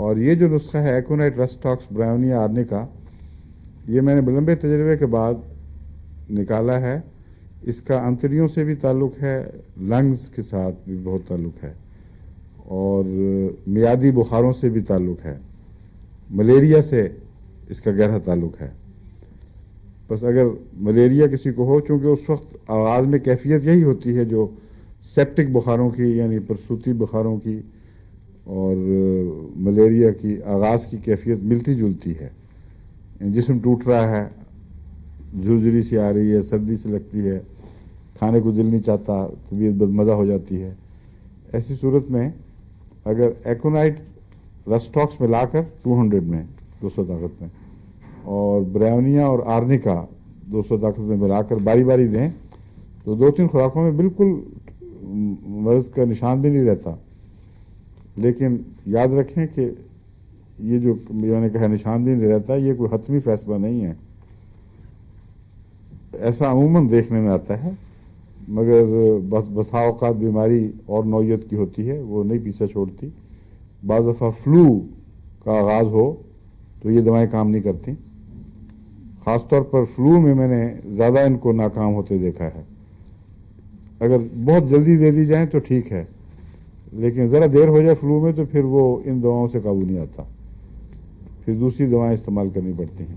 اور یہ جو نسخہ ہے ایکونائٹ رسٹاکس برائیونیا آرنیکا، یہ میں نے لمبے تجربے کے بعد نکالا ہے. اس کا انتڑیوں سے بھی تعلق ہے، لنگز کے ساتھ بھی بہت تعلق ہے، اور میادی بخاروں سے بھی تعلق ہے، ملیریا سے اس کا گہرا تعلق ہے. بس اگر ملیریا کسی کو ہو، چونکہ اس وقت آغاز میں کیفیت یہی ہوتی ہے جو سیپٹک بخاروں کی یعنی پرسوتی بخاروں کی اور ملیریا کی آغاز کی کیفیت ملتی جلتی ہے. جسم ٹوٹ رہا ہے، جھرجھری سی آ رہی ہے، سردی سے لگتی ہے، کھانے کو دل نہیں چاہتا، طبیعت بدمزہ ہو جاتی ہے. ایسی صورت میں اگر ایکونائٹ رسٹاکس میں لا کر 200 میں 200 طاقت میں اور برائیونیا اور آرنیکا 200 طاقت میں ملا کر باری باری دیں تو 2-3 خوراکوں میں بالکل مرض کا نشان بھی نہیں رہتا. لیکن یاد رکھیں کہ یہ جو میں نے کہا نشان بھی نہیں رہتا، یہ کوئی حتمی فیصلہ نہیں ہے. ایسا عموماً دیکھنے میں آتا ہے، مگر بسا اوقات بیماری اور نوعیت کی ہوتی ہے، وہ نہیں پیچھا چھوڑتی. بعض دفعہ فلو کا آغاز ہو تو یہ دوائیں کام نہیں کرتی. خاص طور پر فلو میں نے زیادہ ان کو ناکام ہوتے دیکھا ہے. اگر بہت جلدی دے دی جائیں تو ٹھیک ہے، لیکن ذرا دیر ہو جائے فلو میں تو پھر وہ ان دواؤں سے قابو نہیں آتا، پھر دوسری دوائیں استعمال کرنی پڑتی ہیں.